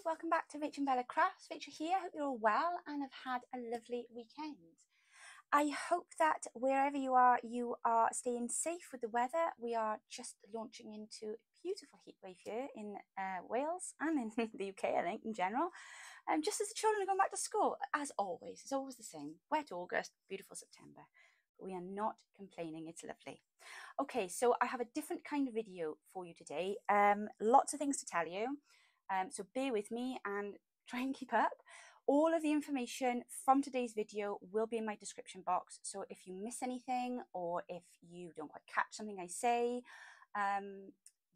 welcome back to RachandBella Crafts. Rachel here, hope you're all well and have had a lovely weekend. I hope that wherever you are staying safe with the weather. We are just launching into a beautiful heatwave here in Wales and in the UK, I think, in general. Just as the children are going back to school, as always, it's always the same. Wet August, beautiful September. But we are not complaining, it's lovely. Okay, so I have a different kind of video for you today. Lots of things to tell you. So bear with me and try and keep up. All of the information from today's video will be in my description box. So if you miss anything or if you don't quite catch something I say,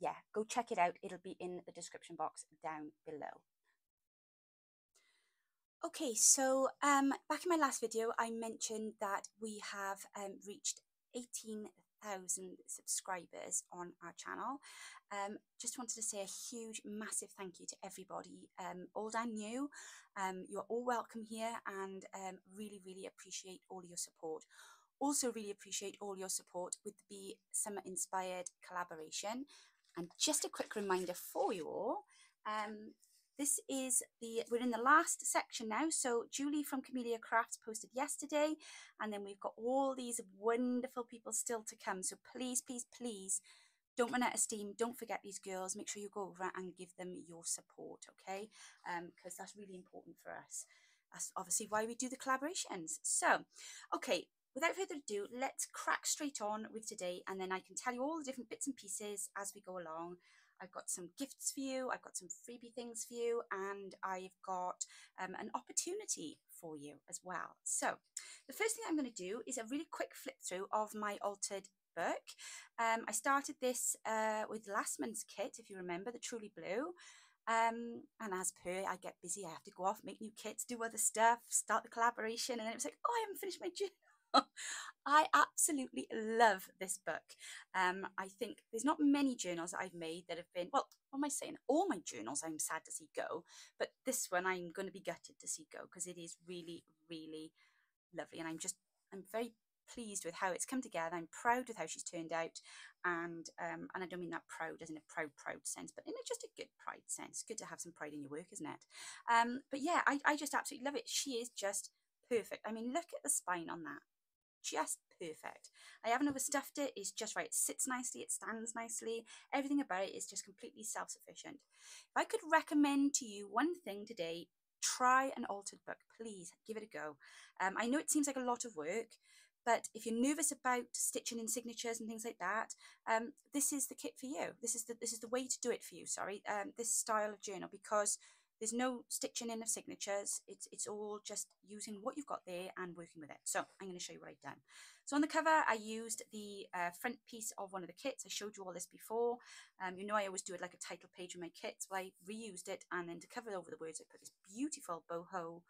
yeah, go check it out. It'll be in the description box down below. Okay, so back in my last video, I mentioned that we have reached 18,000 subscribers on our channel. Just wanted to say a huge, massive thank you to everybody, old and new. You're all welcome here and really, really appreciate all your support. Also really appreciate all your support with the Summer Inspired collaboration. And just a quick reminder for you all, we're in the last section now. So Julie from Camilia Crafts posted yesterday, and then we've got all these wonderful people still to come. So please, please, please don't run out of steam. Don't forget these girls. Make sure you go over and give them your support, okay? Because that's really important for us. That's obviously why we do the collaborations. So, okay, without further ado, let's crack straight on with today, and then I can tell you all the different bits and pieces as we go along. I've got some gifts for you, I've got some freebie things for you, and I've got an opportunity for you as well. So the first thing I'm going to do is a really quick flip through of my altered book. I started this with last month's kit, if you remember, the Truly Blue. And as per, I get busy, I have to go off, make new kits, do other stuff, start the collaboration, and then it was like, oh, I haven't finished my journal. I absolutely love this book. I think there's not many journals that I've made that have been, well, what am I saying? All my journals I'm sad to see go, but this one I'm going to be gutted to see go because it is really, really lovely. And I'm very pleased with how it's come together. I'm proud with how she's turned out, and I don't mean that proud as in a proud sense, but in just a good pride sense. Good to have some pride in your work, isn't it? But yeah, I just absolutely love it. She is just perfect. I mean, look at the spine on that. Just perfect. I haven't overstuffed it. It's just right. It sits nicely. It stands nicely. Everything about it is just completely self-sufficient. If I could recommend to you one thing today, try an altered book. Please give it a go. I know it seems like a lot of work, but if you're nervous about stitching in signatures and things like that, this is the kit for you. This is the way to do it for you. Sorry, this style of journal, because there's no stitching in of signatures. It's all just using what you've got there and working with it. So I'm going to show you what I've done. So on the cover, I used the front piece of one of the kits. I showed you all this before. You know I always do it like a title page of my kits. Well, I reused it, and then to cover over the words, I put this beautiful boho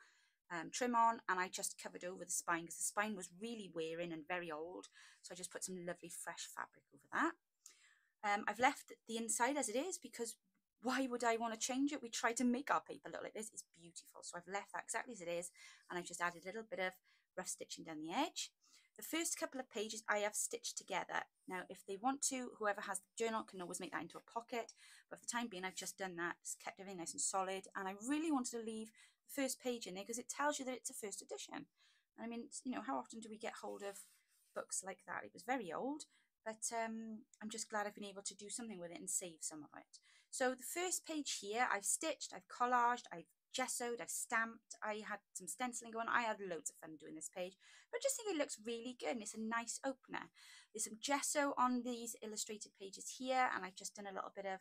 trim on, and I just covered over the spine because the spine was really wearing and very old. So I just put some lovely fresh fabric over that. I've left the inside as it is because why would I want to change it? We try to make our paper look like this. It's beautiful. So I've left that exactly as it is, and I've just added a little bit of rough stitching down the edge. The first couple of pages I have stitched together. Now, if they want to, whoever has the journal can always make that into a pocket. But for the time being, I've just done that. Just kept everything nice and solid. And I really wanted to leave the first page in there because it tells you that it's a first edition. And I mean, you know, how often do we get hold of books like that? It was very old, but I'm just glad I've been able to do something with it and save some of it. So the first page here, I've stitched, I've collaged, I've gessoed, I've stamped, I had some stenciling going. I had loads of fun doing this page, but I just think it looks really good and it's a nice opener. There's some gesso on these illustrated pages here, and I've just done a little bit of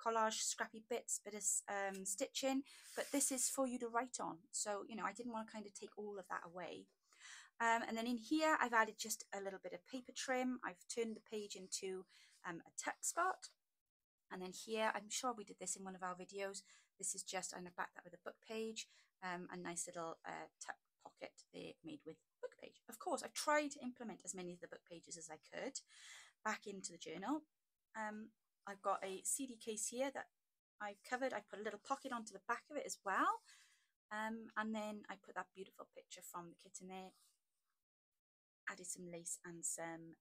collage, scrappy bits, bit of stitching, but this is for you to write on. So, you know, I didn't want to kind of take all of that away. And then in here, I've added just a little bit of paper trim. I've turned the page into a tuck spot. And then here, I'm sure we did this in one of our videos. This is just, I'm going to back that with a book page, a nice little tuck pocket there made with book page. Of course, I've tried to implement as many of the book pages as I could back into the journal. I've got a CD case here that I've covered. I put a little pocket onto the back of it as well. And then I put that beautiful picture from the kit in there. Added some lace and some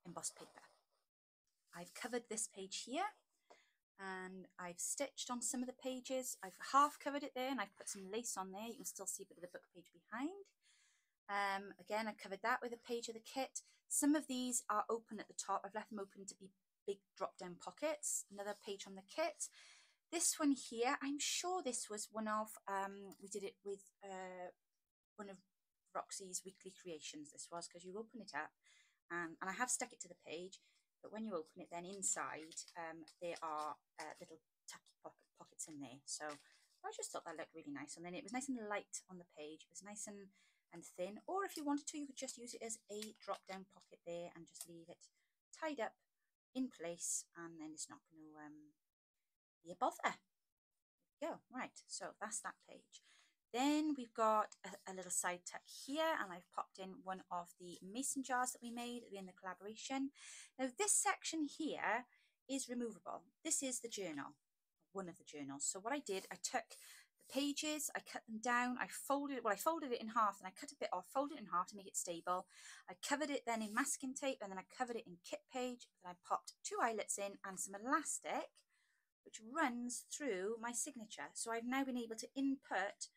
embossed paper. I've covered this page here and I've stitched on some of the pages. I've half covered it there and I've put some lace on there. You can still see a bit of the book page behind. Again, I covered that with a page of the kit. Some of these are open at the top. I've left them open to be big drop down pockets. Another page from the kit. This one here, I'm sure this was one of, we did it with one of Roxy's weekly creations, this was, because you open it up and I have stuck it to the page, but when you open it, then inside there are little tacky pockets in there. So I just thought that looked really nice. And then it was nice and light on the page. It was nice and thin. Or if you wanted to, you could just use it as a drop down pocket there and just leave it tied up in place, and then it's not going to be a bother. There we go. Right, so that's that page. Then we've got a little side tuck here, and I've popped in one of the mason jars that we made in the collaboration. Now this section here is removable. This is the journal, one of the journals. So what I did, I took the pages, I cut them down, I folded it in half, and I cut a bit off, folded it in half to make it stable. I covered it then in masking tape, and then I covered it in kit page. Then I popped 2 eyelets in and some elastic, which runs through my signature. So I've now been able to input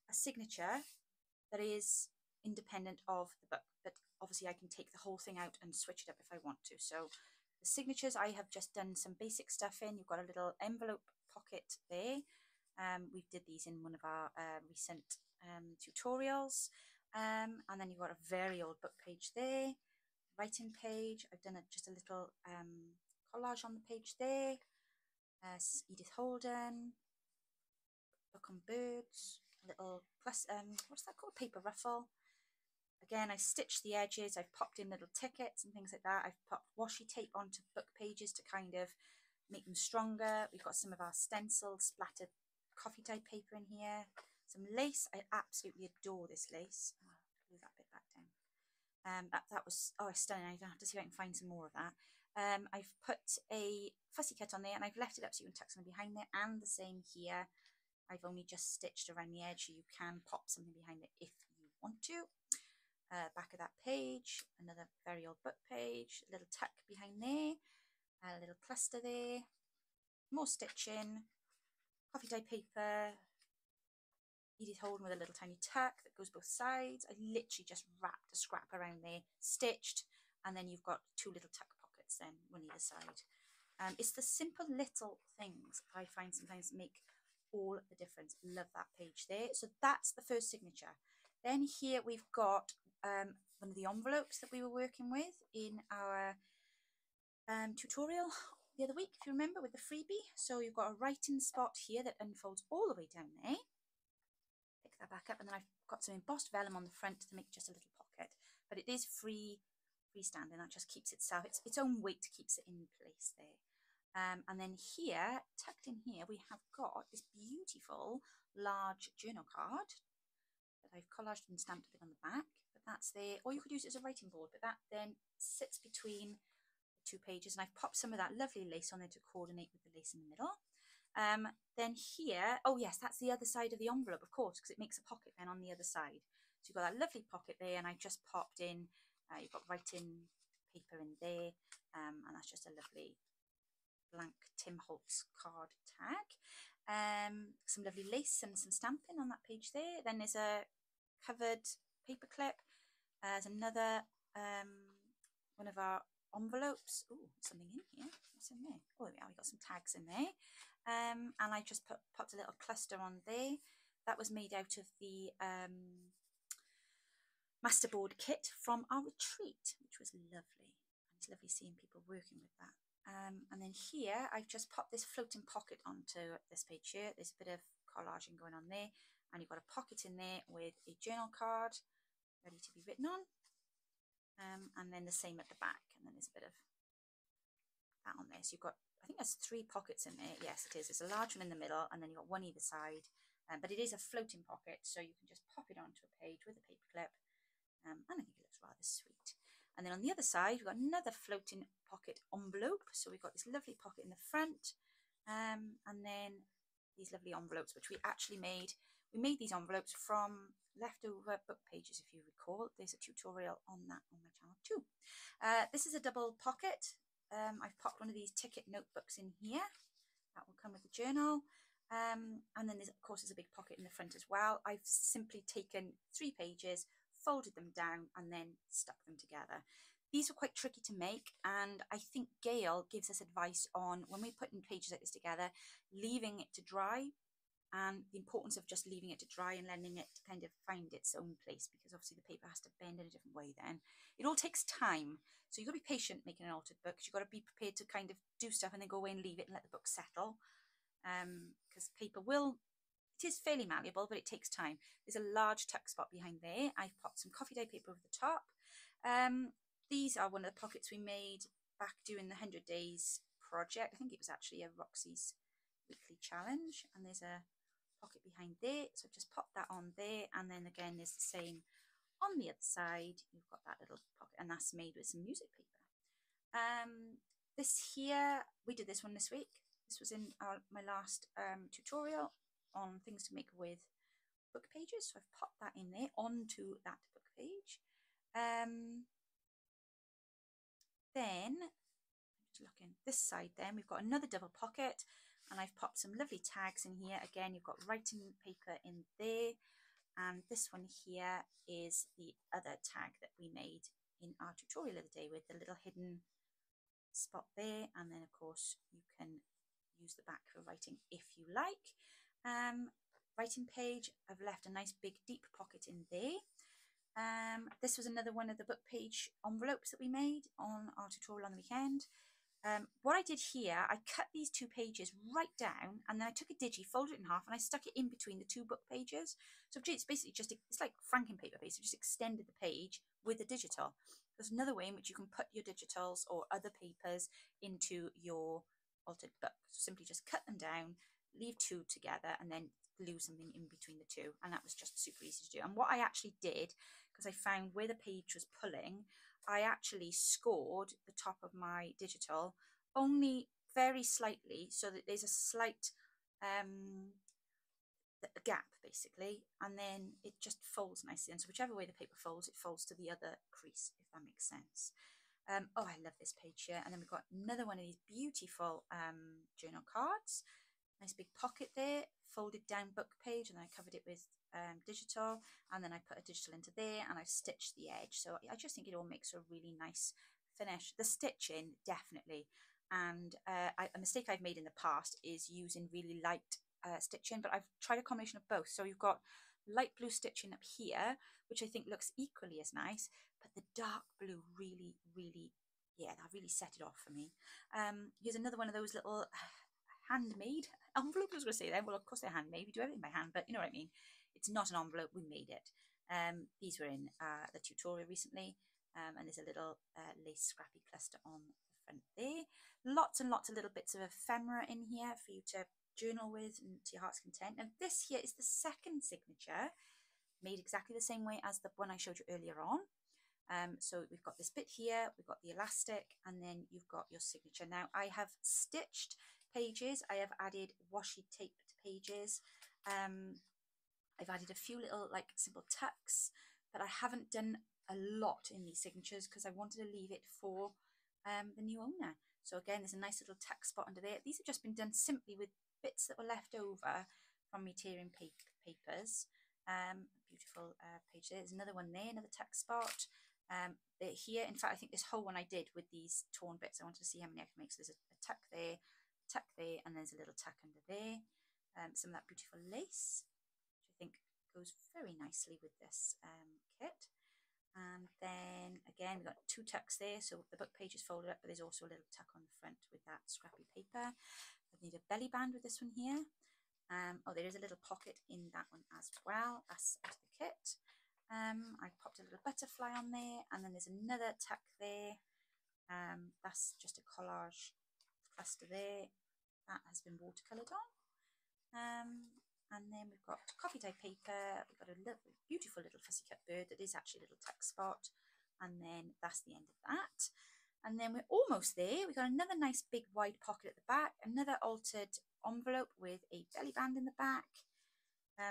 a signature that is independent of the book, but obviously I can take the whole thing out and switch it up if I want to. So the signatures, I have just done some basic stuff in. You've got a little envelope pocket there. We did these in one of our recent tutorials, and then you've got a very old book page there, writing page. I've done just a little collage on the page there. Edith Holden, book on birds, a little plus what's that called, paper ruffle. Again, I stitched the edges, I've popped in little tickets and things like that. I've popped washi tape onto book pages to kind of make them stronger. We've got some of our stencil splattered coffee dye paper in here, some lace. I absolutely adore this lace. Oh, move that bit back down. That was, oh, it's stunning. I have to see if I can find some more of that. I've put a fussy cut on there, and I've left it up so you can tuck something behind there, and the same here. I've only just stitched around the edge, so you can pop something behind it if you want to. Back of that page, another very old book page, a little tuck behind there, a little cluster there, more stitching, coffee dye paper, Edith Holden with a little tiny tuck that goes both sides. I literally just wrapped a scrap around there, stitched, and then you've got 2 little tuck pockets then, one either side. It's the simple little things I find sometimes make all the difference. Love that page there. So that's the first signature. Then here we've got one of the envelopes that we were working with in our tutorial the other week, if you remember, with the freebie. So you've got a writing spot here that unfolds all the way down there. Pick that back up, and then I've got some embossed vellum on the front to make just a little pocket, but it is freestanding. That just keeps itself, its own weight keeps it in place there. And then here, tucked in here, we have got this beautiful large journal card that I've collaged and stamped a bit on the back, but that's there. Or you could use it as a writing board, but that then sits between the 2 pages, and I've popped some of that lovely lace on there to coordinate with the lace in the middle. Then here, oh yes, that's the other side of the envelope, of course, because it makes a pocket then on the other side. So you've got that lovely pocket there, and I just popped in, you've got writing paper in there, and that's just a lovely blank Tim Holtz card tag. Some lovely lace and some stamping on that page there. Then there's a covered paper clip. There's another one of our envelopes. Oh, something in here. What's in there? Oh, yeah, we got some tags in there. And I just popped a little cluster on there. That was made out of the masterboard kit from our retreat, which was lovely. And it's lovely seeing people working with that. And then here I've just popped this floating pocket onto this page here. There's a bit of collaging going on there, and you've got a pocket in there with a journal card ready to be written on, and then the same at the back, and then there's a bit of that on there. So you've got, I think there's 3 pockets in there. Yes, it is. There's a large one in the middle, and then you've got one either side, but it is a floating pocket, so you can just pop it onto a page with a paper clip, and I think it looks rather sweet. And then on the other side, we've got another floating pocket envelope. So we've got this lovely pocket in the front, and then these lovely envelopes, which we actually made. We made these envelopes from leftover book pages, if you recall. There's a tutorial on that on my channel too. This is a double pocket. I've popped one of these ticket notebooks in here. That will come with the journal. And then there's, of course, there's a big pocket in the front as well. I've simply taken 3 pages, folded them down, and then stuck them together. These are quite tricky to make, and I think Gayle gives us advice on when we're putting pages like this together, leaving it to dry, and the importance of just leaving it to dry and letting it kind of find its own place, because obviously the paper has to bend in a different way then. It all takes time, so you've got to be patient making an altered book. You've got to be prepared to kind of do stuff and then go away and leave it and let the book settle, because paper will, it is fairly malleable, but it takes time. There's a large tuck spot behind there. I've popped some coffee dye paper over the top. These are one of the pockets we made back during the 100 Days project. I think it was actually a Roxy's weekly challenge, and there's a pocket behind there, so I've just popped that on there, and then again there's the same on the other side. You've got that little pocket, and that's made with some music paper. This here, we did this one this week. This was in my last tutorial on things to make with book pages, so I've popped that in there onto that book page. Then, just looking this side, then we've got another double pocket, and I've popped some lovely tags in here. Again, you've got writing paper in there, and this one here is the other tag that we made in our tutorial of the day with the little hidden spot there, and then of course you can use the back for writing if you like. Writing page, I've left a nice big deep pocket in there. This was another one of the book page envelopes that we made on our tutorial on the weekend. What I did here, I cut these 2 pages right down, and then I took a digi, folded it in half, and I stuck it in between the 2 book pages. So it's basically just, it's like franking paper basically, just extended the page with the digital. There's another way in which you can put your digitals or other papers into your altered book. So simply just cut them down, leave 2 together, and then glue something in between the 2, and that was just super easy to do. And what I actually did, because I found where the page was pulling, I actually scored the top of my digital only very slightly, so that there's a slight gap basically, and then it just folds nicely. And so whichever way the paper folds, it folds to the other crease, if that makes sense. Oh, I love this page here. And then we've got another one of these beautiful journal cards. Nice big pocket there, folded down book page, and I covered it with digital, and then I put a digital into there, and I've stitched the edge. So I just think it all makes a really nice finish. The stitching, definitely. And a mistake I've made in the past is using really light stitching, but I've tried a combination of both. So you've got light blue stitching up here, which I think looks equally as nice, but the dark blue really, yeah, that really set it off for me. Here's another one of those little handmade envelopes. I was going to say then, well, of course they're handmade. We do everything by hand, but you know what I mean. It's not an envelope, we made it. These were in the tutorial recently, and there's a little lace scrappy cluster on the front there. Lots and lots of little bits of ephemera in here for you to journal with and to your heart's content. And this here is the second signature, made exactly the same way as the one I showed you earlier on. So we've got this bit here, we've got the elastic, and then you've got your signature. Now I have stitched pages, I have added washi taped pages, I've added a few little like simple tucks, but I haven't done a lot in these signatures because I wanted to leave it for the new owner. So again, there's a nice little tuck spot under there. These have just been done simply with bits that were left over from me tearing papers. Beautiful page there. There's another one there, another tuck spot. Here, in fact, I think this whole one I did with these torn bits. I wanted to see how many I can make. So there's a tuck there, and there's a little tuck under there. Some of that beautiful lace, which I think goes very nicely with this kit. And then again, we've got 2 tucks there, so the book page is folded up, but there's also a little tuck on the front with that scrappy paper. I need a belly band with this one here. Oh, there is a little pocket in that one as well. That's out of the kit. I popped a little butterfly on there, and then there's another tuck there. That's just a collage cluster there. That has been watercoloured on. And then we've got coffee dye paper. We've got a little, beautiful little fussy cut bird that is actually a little tuck spot. And then that's the end of that. And then we're almost there. We've got another nice big wide pocket at the back, another altered envelope with a belly band in the back.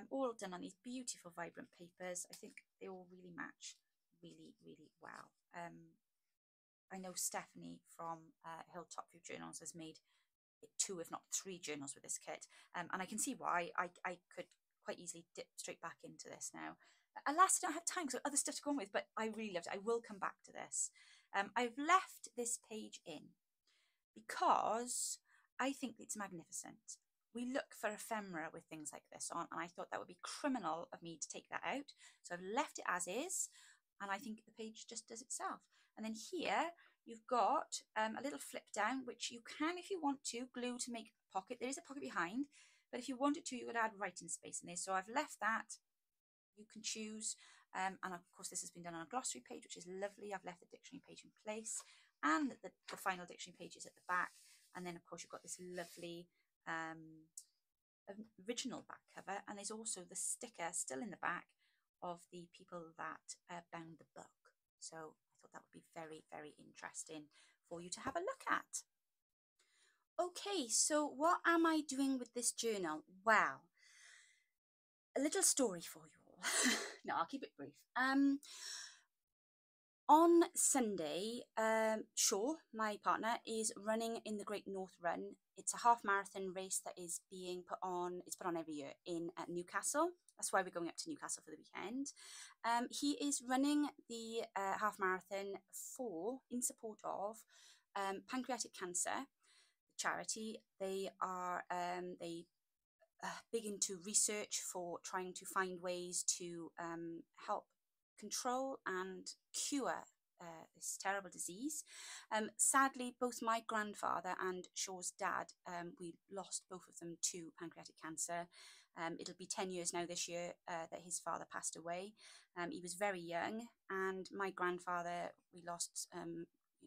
All done on these beautiful vibrant papers. I think they all really match really well. I know Stephanie from Hilltop View Journals has made 2 if not 3 journals with this kit, and I can see why. I could quite easily dip straight back into this now. Alas, I don't have time, so other stuff to go on with, but I really loved it. I will come back to this. I've left this page in because I think it's magnificent. We look for ephemera with things like this on, and I thought that would be criminal of me to take that out. So I've left it as is, and I think the page just does itself. And then here you've got a little flip down, which you can, if you want to, glue to make a pocket. There is a pocket behind, but if you wanted to, you could add writing space in there. So I've left that. You can choose, and of course this has been done on a glossary page, which is lovely. I've left the dictionary page in place, and the final dictionary page is at the back. And then of course you've got this lovely original back cover, and there's also the sticker still in the back of the people that bound the book. So I thought that would be very, very interesting for you to have a look at. Okay, so what am I doing with this journal? Well, a little story for you all. No, I'll keep it brief. On Sunday, Shaw, my partner, is running in the Great North Run. It's a half marathon race that is being put on. It's put on every year in Newcastle. That's why we're going up to Newcastle for the weekend. He is running the half marathon in support of pancreatic cancer charity. They are big into research for trying to find ways to help control and cure this terrible disease. Sadly, both my grandfather and Shaw's dad, we lost both of them to pancreatic cancer. It'll be 10 years now this year that his father passed away. He was very young, and my grandfather we lost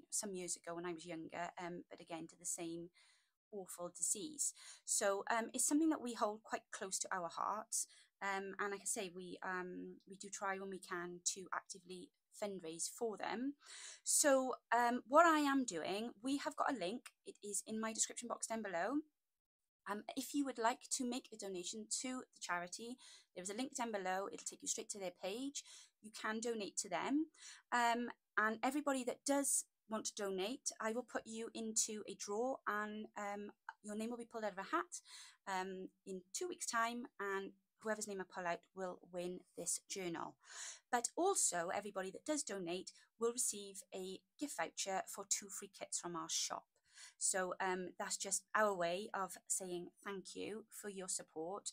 some years ago when I was younger, but again to the same awful disease. So it's something that we hold quite close to our hearts, and like I say, we do try when we can to actively fundraise for them. So what I am doing, we have got a link. It is in my description box down below. If you would like to make a donation to the charity, there is a link down below. It'll take you straight to their page. You can donate to them, and everybody that does want to donate, I will put you into a draw, and your name will be pulled out of a hat in 2 weeks' time, and whoever's name I pull out will win this journal. But also, everybody that does donate will receive a gift voucher for 2 free kits from our shop. So that's just our way of saying thank you for your support.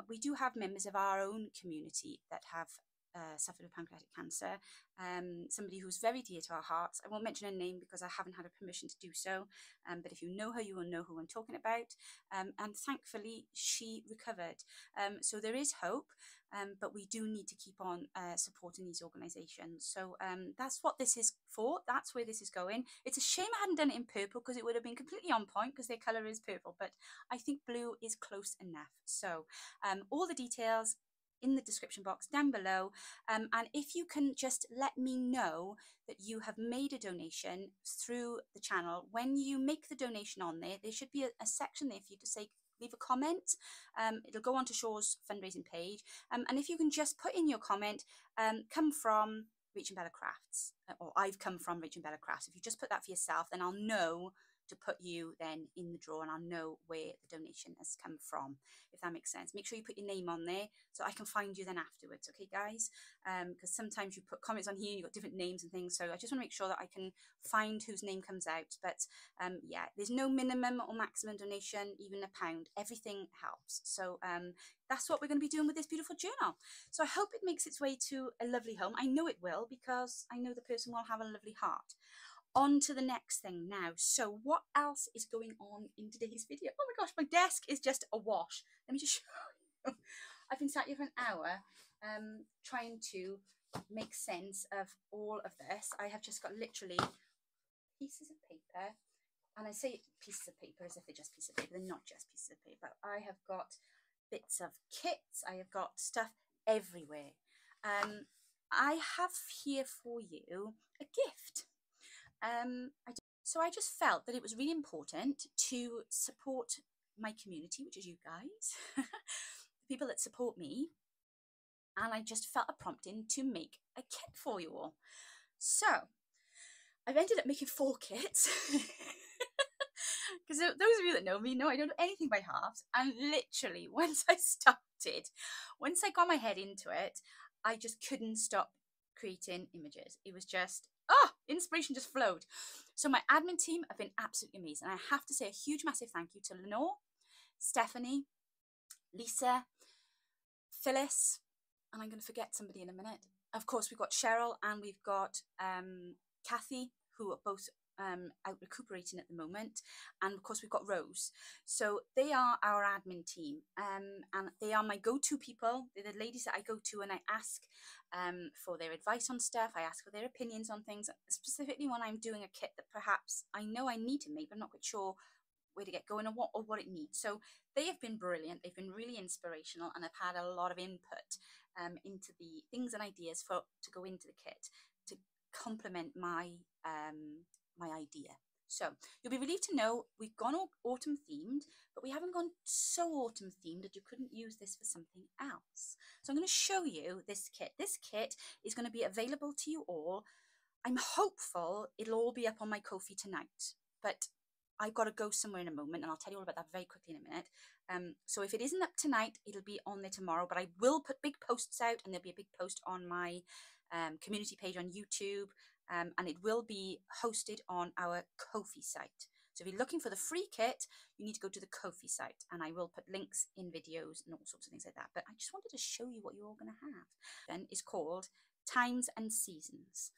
We do have members of our own community that have suffered with pancreatic cancer, somebody who's very dear to our hearts. I won't mention her name because I haven't had her permission to do so, but if you know her, you will know who I'm talking about, and thankfully she recovered. So there is hope, but we do need to keep on supporting these organisations. So that's what this is for. That's where this is going. It's a shame I hadn't done it in purple, because it would have been completely on point, because their colour is purple, but I think blue is close enough. So all the details in the description box down below, and if you can just let me know that you have made a donation through the channel. When you make the donation on there, there should be a section there for you to say, leave a comment. It'll go on to Shaw's fundraising page, and if you can just put in your comment, come from RachandBella Crafts, or I've come from RachandBella Crafts. If you just put that for yourself, then I'll know to put you then in the draw, and I'll know where the donation has come from, if that makes sense. Make sure you put your name on there so I can find you then afterwards, okay guys? Because sometimes you put comments on here and you've got different names and things, so I just want to make sure that I can find whose name comes out. But yeah, there's no minimum or maximum donation, even £1. Everything helps. So that's what we're going to be doing with this beautiful journal. So I hope it makes its way to a lovely home. I know it will, because I know the person will have a lovely heart. On to the next thing now. So what else is going on in today's video? Oh my gosh, my desk is just awash. Let me just show you. I've been sat here for an hour trying to make sense of all of this. I have just got literally pieces of paper, and I say pieces of paper as if they're just pieces of paper. They're not just pieces of paper. I have got bits of kits. I have got stuff everywhere. I have here for you a gift. So I just felt that it was really important to support my community, which is you guys, the people that support me, and I just felt a prompting to make a kit for you all. So I've ended up making 4 kits. Because those of you that know me know I don't do anything by halves. And literally, once I got my head into it, I just couldn't stop creating images. It was just, inspiration just flowed. So my admin team have been absolutely amazing. I have to say a huge, massive thank you to Lenore, Stephanie, Lisa, Phyllis, and I'm going to forget somebody in a minute. Of course, we've got Cheryl and we've got Kathy, who are both out recuperating at the moment, and of course we've got Rose. So they are our admin team, and they are my go-to people. They're the ladies that I go to and I ask for their advice on stuff. I ask for their opinions on things, specifically when I'm doing a kit that perhaps I know I need to make, but I'm not quite sure where to get going or what it needs. So they have been brilliant. They've been really inspirational, and I've had a lot of input into the things and ideas to go into the kit to complement my my idea. So you'll be relieved to know we've gone autumn themed, but we haven't gone so autumn themed that you couldn't use this for something else. So I'm going to show you this kit. This kit is going to be available to you all. I'm hopeful it'll all be up on my Ko-fi tonight, but I've got to go somewhere in a moment, and I'll tell you all about that very quickly in a minute. So if it isn't up tonight, it'll be on there tomorrow, but I will put big posts out, and there'll be a big post on my community page on YouTube, and it will be hosted on our Ko-fi site. So if you're looking for the free kit, you need to go to the Ko-fi site, and I will put links in videos and all sorts of things like that. But I just wanted to show you what you're all going to have. Then it's called Times and Seasons.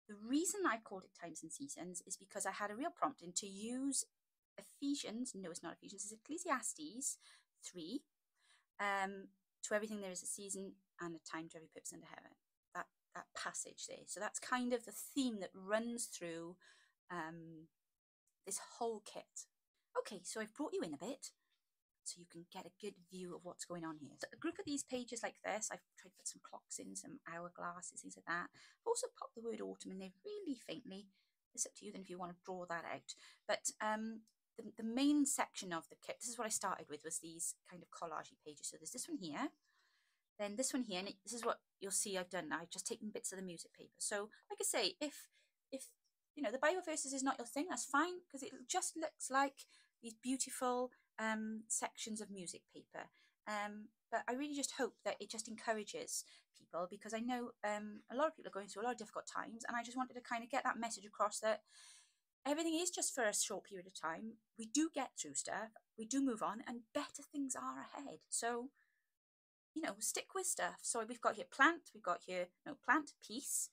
The reason I called it Times and Seasons is because I had a real prompting to use Ephesians, no it's not Ephesians, it's Ecclesiastes 3, to everything there is a season and a time to every purpose under heaven. That passage there. So that's kind of the theme that runs through this whole kit. Okay, so I've brought you in a bit so you can get a good view of what's going on here. So a group of these pages like this, I've tried to put some clocks in, some hourglasses, things like that. I've also popped the word autumn in there really faintly. It's up to you then if you want to draw that out. But the main section of the kit, this is what I started with, was these kind of collage pages. So there's this one here, then this one here, and this is what you'll see I've done. I've just taken bits of the music paper. So like I say, if you know the Bible verses is not your thing, that's fine, because it just looks like these beautiful sections of music paper. But I really just hope that it just encourages people, because I know a lot of people are going through a lot of difficult times, and I just wanted to kind of get that message across that everything is just for a short period of time. We do get through stuff, we do move on, and better things are ahead. So, you know, stick with stuff. So we've got here plant, we've got here, no, plant, peace.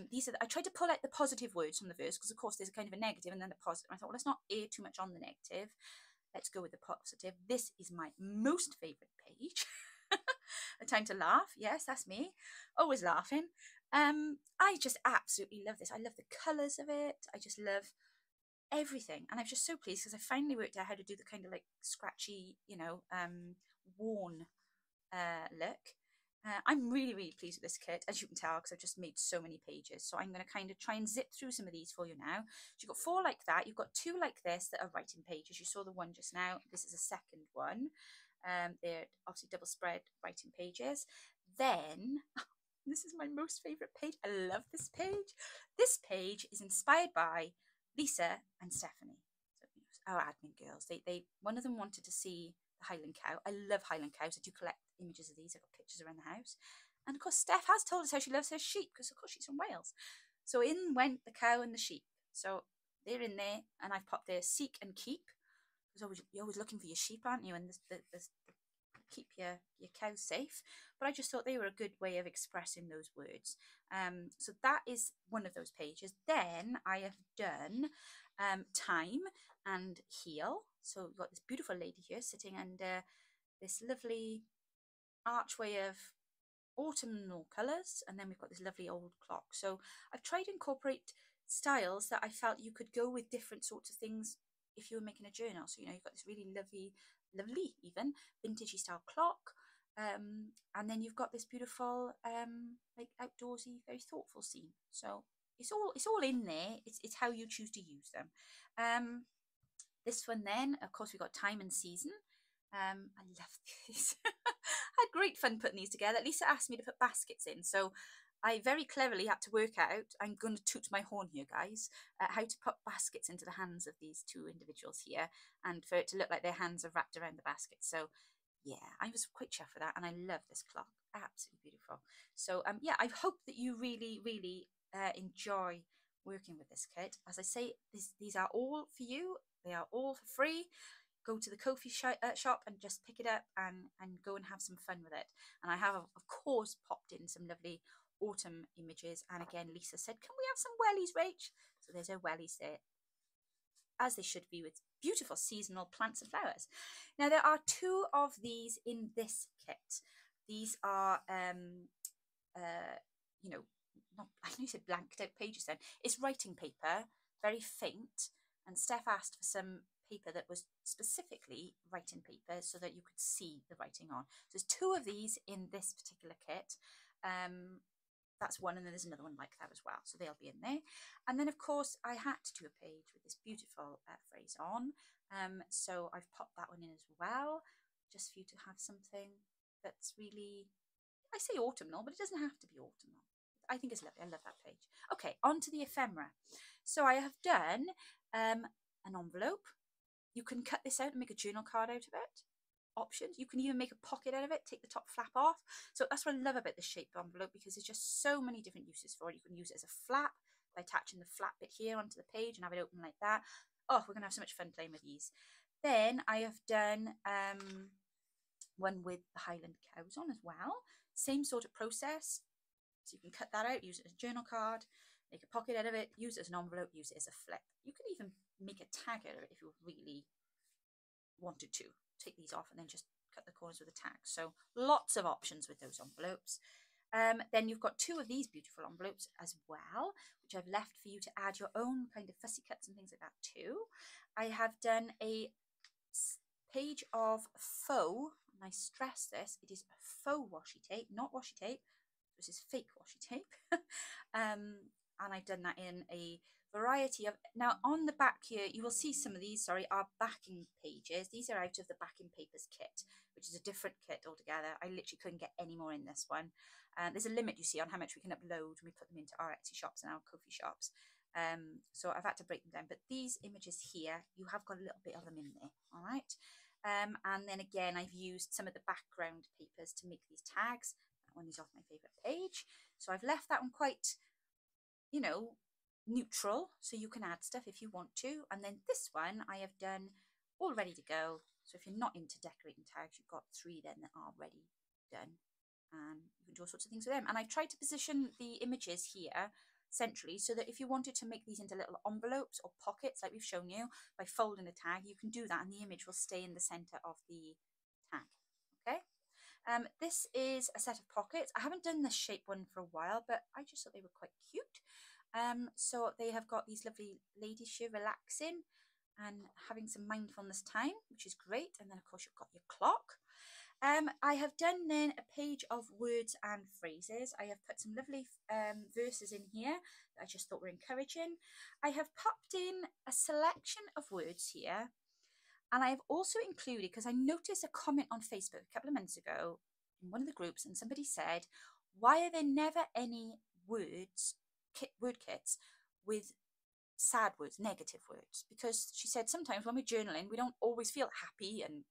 These are, I tried to pull out the positive words from the verse, because of course there's a kind of a negative and then the positive. I thought, well, let's not err too much on the negative. Let's go with the positive. This is my most favourite page. A time to laugh. Yes, that's me. Always laughing. I just absolutely love this. I love the colours of it. I just love everything. And I'm just so pleased because I finally worked out how to do the kind of like scratchy, you know, worn look. I'm really, really pleased with this kit, as you can tell, because I've just made so many pages. So I'm going to kind of try and zip through some of these for you now. So you've got 4 like that. You've got 2 like this that are writing pages. You saw the one just now. This is a second one. They're obviously double spread writing pages. Then, this is my most favourite page. I love this page. This page is inspired by Lisa and Stephanie, so our admin girls. They one of them wanted to see the Highland cow. I love Highland cows. I do collect images of these. I've got pictures around the house. And of course, Steph has told us how she loves her sheep, because of course she's from Wales. So in went the cow and the sheep. So they're in there, and I've popped there seek and keep. Because you're always looking for your sheep, aren't you? And the keep your cows safe. But I just thought they were a good way of expressing those words. So that is one of those pages. Then I have done time and heal. So we've got this beautiful lady here sitting under this lovely archway of autumnal colours, and then we've got this lovely old clock. So I've tried to incorporate styles that I felt you could go with different sorts of things if you were making a journal. So, you know, you've got this really lovely even vintagey style clock, and then you've got this beautiful like outdoorsy, very thoughtful scene. So it's all in there. It's how you choose to use them. This one then, of course, we've got time and season. I love these. I had great fun putting these together. Lisa asked me to put baskets in, so I very cleverly had to work out, I'm going to toot my horn here, guys, how to put baskets into the hands of these two individuals here, and for it to look like their hands are wrapped around the basket. So yeah, I was quite chuffed with that, and I love this clock. Absolutely beautiful. So yeah, I hope that you really, really enjoy working with this kit. As I say, these are all for you. They are all for free. Go to the Ko-fi shop and just pick it up and go and have some fun with it. And I have, of course, popped in some lovely autumn images. And again, Lisa said, can we have some wellies, Rach? So there's our wellies there, as they should be, with beautiful seasonal plants and flowers. Now, there are two of these in this kit. These are, you know, not, I know you said blanked out pages then. It's writing paper, very faint. And Steph asked for some paper that was specifically writing paper so that you could see the writing on. So there's two of these in this particular kit. That's one, and then there's another one like that as well, so they'll be in there. And then of course I had to do a page with this beautiful phrase on, so I've popped that one in as well, just for you to have something that's really, I say autumnal, but it doesn't have to be autumnal. I think it's lovely. I love that page. Okay, on to the ephemera. So I have done an envelope. You can cut this out and make a journal card out of it. Options. You can even make a pocket out of it, take the top flap off. So that's what I love about the shaped envelope, because there's just so many different uses for it. You can use it as a flap by attaching the flap bit here onto the page and have it open like that. Oh, we're gonna have so much fun playing with these. Then I have done one with the Highland cows on as well. Same sort of process. So you can cut that out, use it as a journal card, make a pocket out of it, use it as an envelope, use it as a flip. You can even make a tag out of it if you really wanted to. Take these off and then just cut the corners with a tag. So lots of options with those envelopes. Then you've got two of these beautiful envelopes as well, which I've left for you to add your own kind of fussy cuts and things like that too. I have done a page of faux, and I stress this, it is faux washi tape, not washi tape. This is fake washi tape. And I've done that in a variety of, now on the back here you will see some of these, sorry, are backing pages. These are out of the Backing Papers kit, which is a different kit altogether. I literally couldn't get any more in this one. There's a limit, you see, on how much we can upload when we put them into our Etsy shops and our Ko-fi shops. So I've had to break them down, but these images here, you have got a little bit of them in there, all right? And then again, I've used some of the background papers to make these tags. That one is off my favorite page. So I've left that one quite, you know, neutral, so you can add stuff if you want to. And then this one I have done all ready to go. So if you're not into decorating tags, you've got three then that are ready done, and you can do all sorts of things with them. And I've tried to position the images here centrally so that if you wanted to make these into little envelopes or pockets like we've shown you by folding the tag, you can do that and the image will stay in the center of the tag. Okay. This is a set of pockets. I haven't done this shape one for a while, but I just thought they were quite cute. So they have got these lovely ladies here relaxing and having some mindfulness time, which is great. And then of course you've got your clock. I have done then a page of words and phrases. I have put some lovely verses in here that I just thought were encouraging. I have popped in a selection of words here. And I have also included, because I noticed a comment on Facebook a couple of months ago in one of the groups, and somebody said, why are there never any words, word kits with sad words, negative words? Because she said sometimes when we're journaling, we don't always feel happy and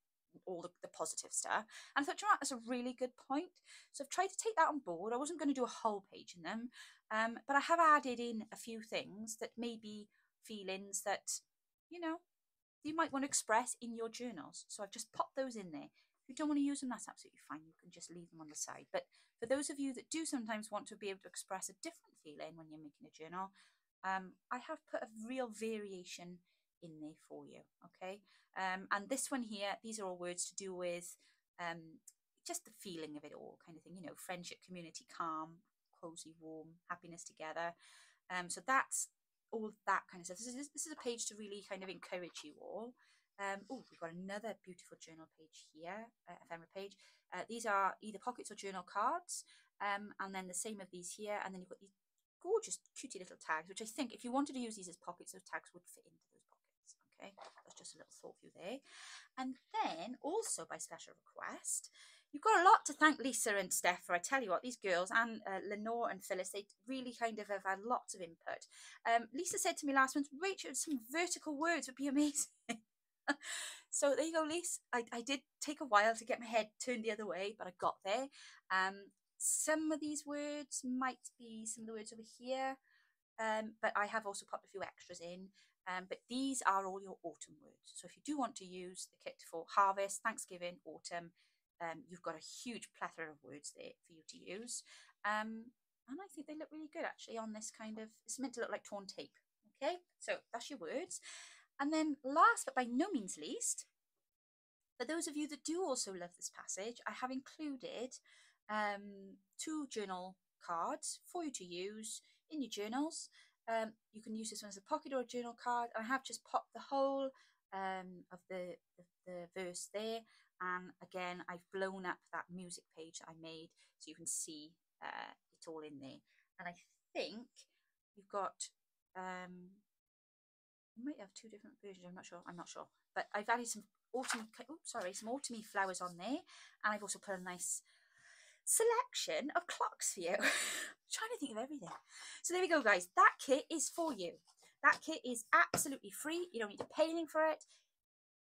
all the positive stuff. And I thought, you know what, that's a really good point. So I've tried to take that on board. I wasn't going to do a whole page in them, but I have added in a few things that may be feelings that, you know, you might want to express in your journals. So I've just popped those in there. If you don't want to use them, that's absolutely fine. You can just leave them on the side. But for those of you that do sometimes want to be able to express a different feeling when you're making a journal, I have put a real variation in there for you, okay? And this one here, these are all words to do with just the feeling of it all, kind of thing, you know, friendship, community, calm, cozy, warm, happiness together. So that's all that kind of stuff. This is a page to really kind of encourage you all. Oh, we've got another beautiful journal page here, ephemera page. These are either pockets or journal cards, and then the same of these here, and then you've got these gorgeous cutie little tags, which I think if you wanted to use these as pockets, those tags would fit into those pockets. Okay, that's just a little thought for you there. And then also by special request, You've got a lot to thank Lisa and Steph for. I tell you what, these girls, and Lenore and Phyllis, they really kind of have had lots of input. Lisa said to me last month, Rachel, some vertical words would be amazing. So there you go, Lisa. I did take a while to get my head turned the other way, but I got there. Some of these words might be some of the words over here, but I have also popped a few extras in. But these are all your autumn words. So if you do want to use the kit for harvest, Thanksgiving, autumn, you've got a huge plethora of words there for you to use. And I think they look really good actually on this kind of, it's meant to look like torn tape. Okay, so that's your words. And then last but by no means least, for those of you that do also love this passage, I have included 2 journal cards for you to use in your journals. You can use this one as a pocket or a journal card. I have just popped the whole of the verse there, and again I've blown up that music page that I made so you can see it all in there. And I think you've got you might have 2 different versions. I'm not sure, but I've added some autumn, some autumny flowers on there, and I've also put a nice selection of clocks for you. I'm trying to think of everything. So there we go, guys. That kit is for you. That kit is absolutely free. You don't need to pay anything for it.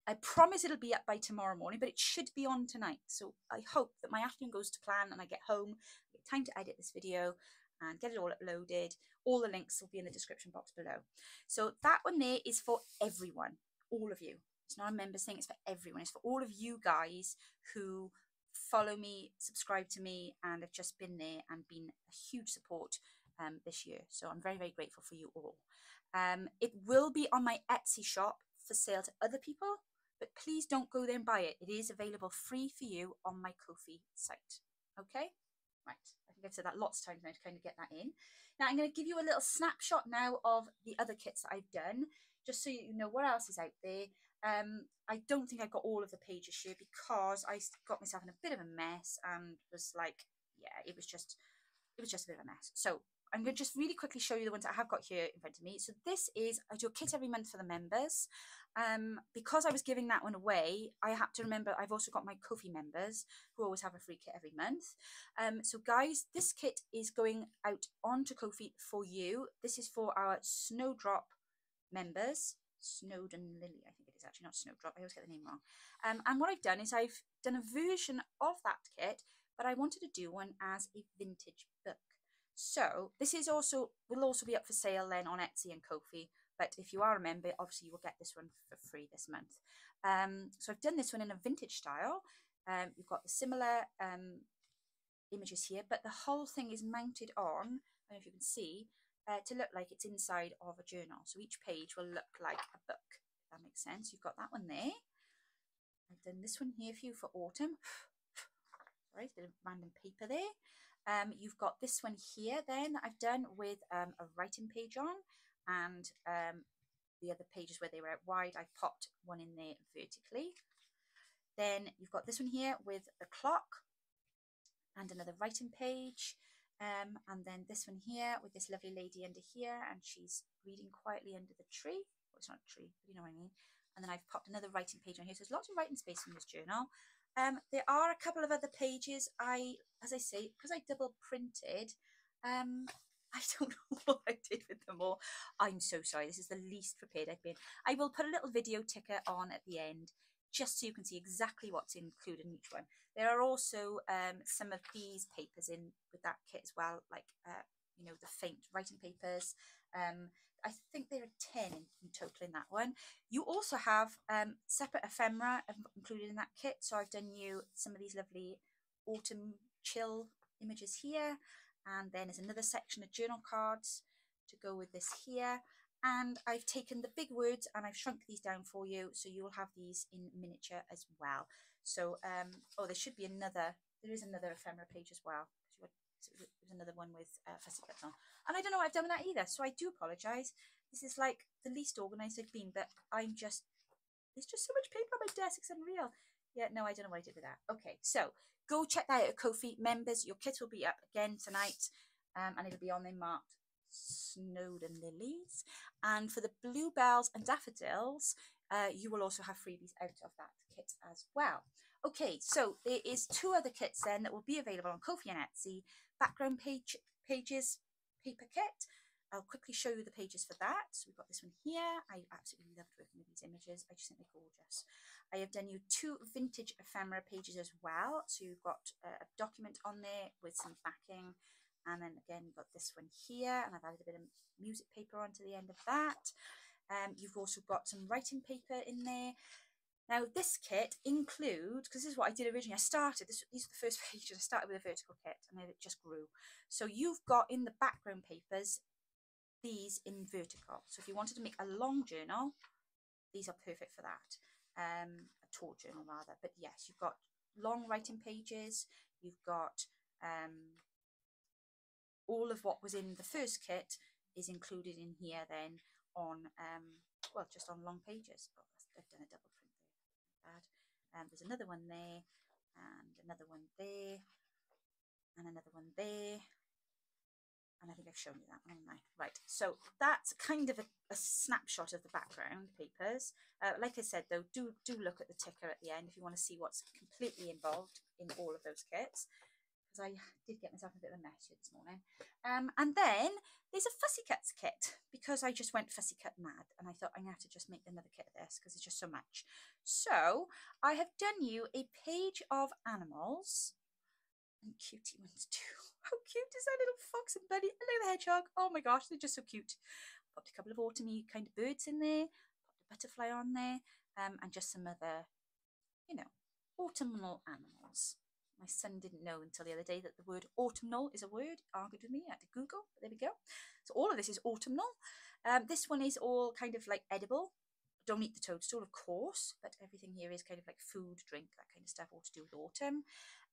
I promise it'll be up by tomorrow morning, but it should be on tonight. So I hope that my afternoon goes to plan and I get home, I get time to edit this video and get it all uploaded. All the links will be in the description box below. So that one there is for everyone, all of you. It's not a members thing, it's for everyone. It's for all of you guys who follow me, subscribe to me, and have just been there and been a huge support this year. So I'm very, very grateful for you all. It will be on my Etsy shop for sale to other people, but please don't go there and buy it. It is available free for you on my Ko-fi site. Okay? Right. I think I've said that lots of times now to kind of get that in. Now I'm going to give you a little snapshot now of the other kits that I've done, just so you know what else is out there. I don't think I've got all of the pages here because I got myself in a bit of a mess and was like, yeah, it was just a bit of a mess. So I'm going to just really quickly show you the ones I have got here in front of me. So this is, I do a kit every month for the members. Because I was giving that one away, I had to remember I've also got my Ko-fi members who always have a free kit every month. So guys, this kit is going out onto Ko-fi for you. This is for our Snowdrop members. Snowden Lily, I think it is actually, not Snowdrop. I always get the name wrong. And what I've done is I've done a version of that kit, but I wanted to do one as a vintage book. So this is also, will also be up for sale then on Etsy and Ko-fi. But if you are a member, obviously you will get this one for free this month. So I've done this one in a vintage style. You've got the similar images here, but the whole thing is mounted on, I don't know if you can see, to look like it's inside of a journal. So each page will look like a book, if that makes sense. You've got that one there. I've done this one here for you for autumn. Sorry, a bit of random paper there. You've got this one here then that I've done with a writing page on, and the other pages where they were out wide, I've popped one in there vertically. Then you've got this one here with the clock and another writing page. And then this one here with this lovely lady under here, and she's reading quietly under the tree. Well, it's not a tree, but you know what I mean. And then I've popped another writing page on here. So there's lots of writing space in this journal. There are a couple of other pages. As I say, because I double printed, I don't know what I did with them all. I'm so sorry. This is the least prepared I've been. I will put a little video ticker on at the end, just so you can see exactly what's included in each one. There are also some of these papers in with that kit as well, like, you know, the faint writing papers. I think there are 10 in total in that one. You also have separate ephemera included in that kit. So I've done you some of these lovely autumn chill images here. And then there's another section of journal cards to go with this here. And I've taken the big words and I've shrunk these down for you, so you'll have these in miniature as well. So, oh, there should be another, there is another ephemera page as well. There's another one with fussy cuts on. And I don't know what I've done with that either, so I do apologise. This is like the least organised I've been, but I'm just, there's just so much paper on my desk, it's unreal. Yeah, no, I don't know what I did with that. Okay, so go check that out at Ko-fi. Members, your kit will be up again tonight, and it'll be on there marked Snowden Lilies. And for the bluebells and daffodils, you will also have freebies out of that kit as well. Okay, so there is 2 other kits then that will be available on Ko-fi and Etsy. Background pages paper kit. I'll quickly show you the pages for that. So we've got this one here. I absolutely loved working with these images. I just think they're gorgeous. I have done you 2 vintage ephemera pages as well. So you've got a document on there with some backing. And then again, you've got this one here. And I've added a bit of music paper onto the end of that. You've also got some writing paper in there. Now this kit includes, because this is what I did originally, these are the first pages. I started with a vertical kit and then it just grew. So you've got in the background papers, these in vertical. So if you wanted to make a long journal, these are perfect for that. A taut journal rather, but yes, you've got long writing pages, you've got all of what was in the first kit is included in here then on, well, just on long pages. Oh, I've done a double print there. There's another one there, and another one there, and another one there. And I think I've shown you that one, haven't I? Right, so that's kind of a snapshot of the background papers. Like I said, though, do look at the ticker at the end if you want to see what's completely involved in all of those kits, because I did get myself a bit of a mess here this morning. And then there's a fussy cuts kit, because I just went fussy cut mad, and I thought I'm going to have to just make another kit of this because it's just so much. So I have done you a page of animals. And cutie ones too. How cute is that little fox and bunny? Hello the hedgehog. Oh my gosh, they're just so cute. Popped a couple of autumny kind of birds in there. Popped a butterfly on there. And just some other, you know, autumnal animals. My son didn't know until the other day that the word autumnal is a word. Argued with me. I had to Google. But there we go. So all of this is autumnal. This one is all kind of like edible. Don't eat the toadstool, of course, but everything here is kind of like food, drink, that kind of stuff, all to do with autumn.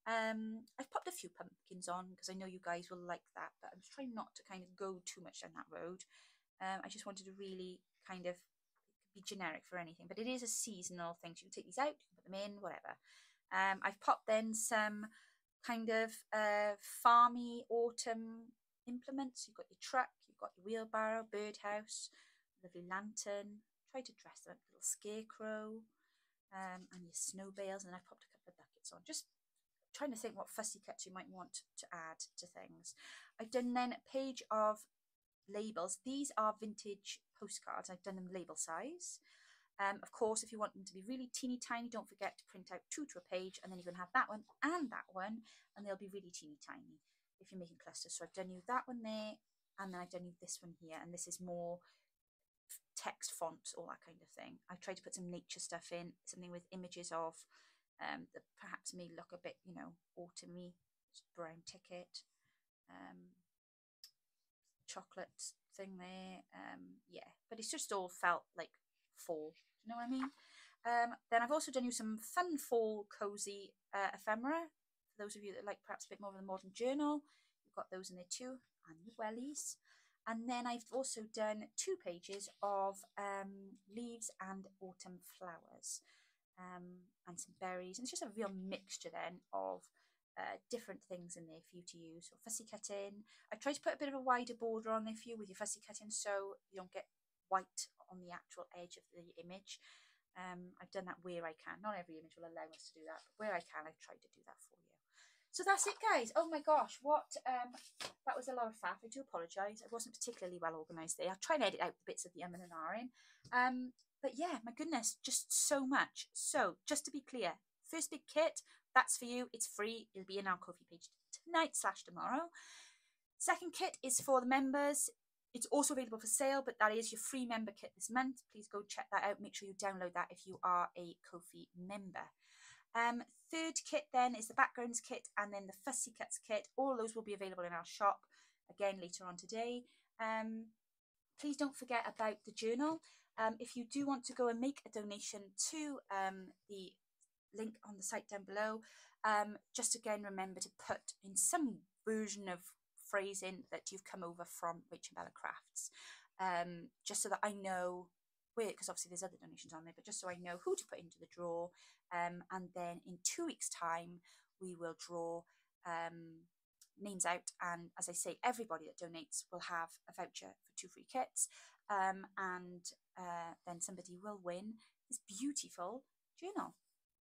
I've popped a few pumpkins on because I know you guys will like that, but I'm trying not to kind of go too much down that road. I just wanted to really kind of be generic for anything, but it is a seasonal thing, so you can take these out, you can put them in, whatever. I've popped then some kind of farmy autumn implements. You've got your truck, you've got your wheelbarrow, birdhouse, lovely lantern. Try to dress them up, little scarecrow, and your snow bales, and I popped a couple of buckets on, just trying to think what fussy cuts you might want to add to things. I've done then a page of labels. These are vintage postcards. I've done them label size. Of course, if you want them to be really teeny tiny, don't forget to print out 2 to a page, and then you're going to have that one, and they'll be really teeny tiny if you're making clusters. So I've done you that one there, and then I've done you this one here, and this is more text fonts, all that kind of thing. I tried to put some nature stuff in, something with images of that perhaps may look a bit, you know, autumny. Brown ticket, chocolate thing there. Yeah, but it's just all felt like fall. You know what I mean? Then I've also done you some fun fall cozy ephemera. For those of you that like perhaps a bit more of the modern journal, you've got those in there too, and the wellies. And then I've also done 2 pages of leaves and autumn flowers, and some berries. And it's just a real mixture then of different things in there for you to use. So fussy cutting. I tried to put a bit of a wider border on there for you with your fussy cutting, so you don't get white on the actual edge of the image. I've done that where I can. Not every image will allow us to do that, but where I can, I've tried to do that for you. So that's it, guys. Oh my gosh, what that was a lot of faff. I do apologise. I wasn't particularly well organised there. I'll try and edit out the bits of the and R in. But yeah, my goodness, just so much. So just to be clear, first big kit, that's for you. It's free. It'll be in our Ko-fi page tonight/tomorrow. Second kit is for the members. It's also available for sale, but that is your free member kit this month. Please go check that out. Make sure you download that if you are a Ko-fi member. Third kit then is the backgrounds kit, and then the fussy cuts kit. All those will be available in our shop again later on today. Please don't forget about the journal. If you do want to go and make a donation to the link on the site down below, just again remember to put in some version of phrasing that you've come over from RachandBella Crafts, just so that I know where, because obviously there's other donations on there, but just so I know who to put into the draw. And then in 2 weeks' time, we will draw names out, and as I say, everybody that donates will have a voucher for 2 free kits, and then somebody will win this beautiful journal.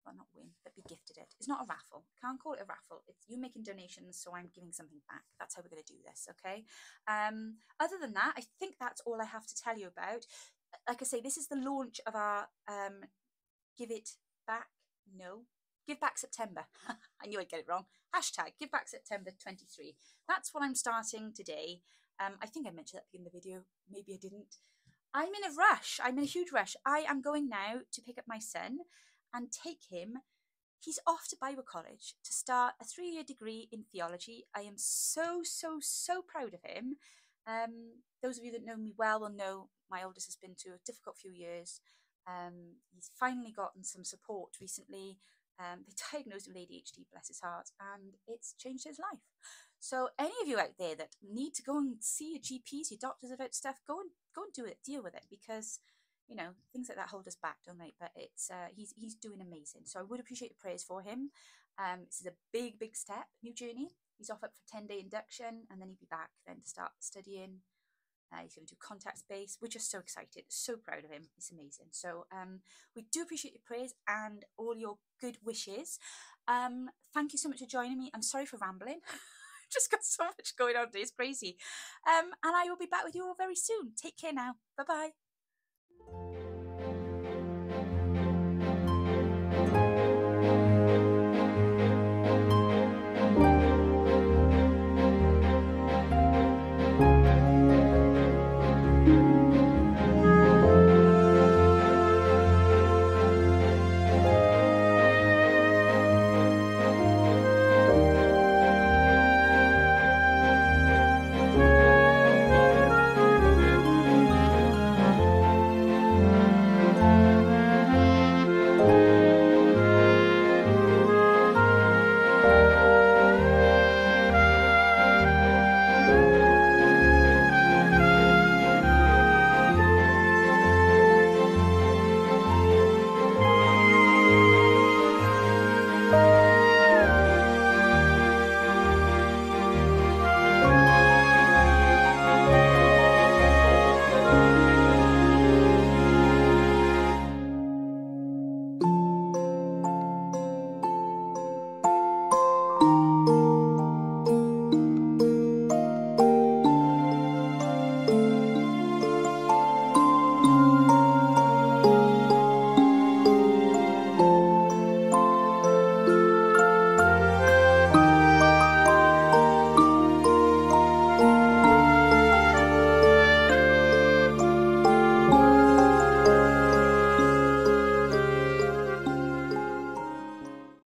well, not win, but be gifted it. It's not a raffle. Can't call it a raffle. It's you making donations, so I'm giving something back. That's how we're going to do this, okay? Other than that, I think that's all I have to tell you about. Like I say, this is the launch of our Give It Back. No. Give Back September. I knew I'd get it wrong. Hashtag Give Back September 23. That's what I'm starting today. I think I mentioned that at the beginning of the video. Maybe I didn't. I'm in a rush. I'm in a huge rush. I am going now to pick up my son and take him. He's off to Bible college to start a 3-year degree in theology. I am so, so, so proud of him. Those of you that know me well will know my oldest has been through a difficult few years. He's finally gotten some support recently. They diagnosed him with ADHD, bless his heart, and it's changed his life. So any of you out there that need to go and see your GPs, your doctors about stuff, go and do it, deal with it, because you know things like that hold us back, don't they? But it's he's doing amazing. So I would appreciate your prayers for him. This is a big step, new journey. He's off up for 10-day induction, and then he'll be back then to start studying. He's going to do contact space. We're just so excited, so proud of him. It's amazing. So we do appreciate your prayers and all your good wishes. Thank you so much for joining me. I'm sorry for rambling. I've just got so much going on today. It's crazy. And I will be back with you all very soon. Take care now. Bye-bye.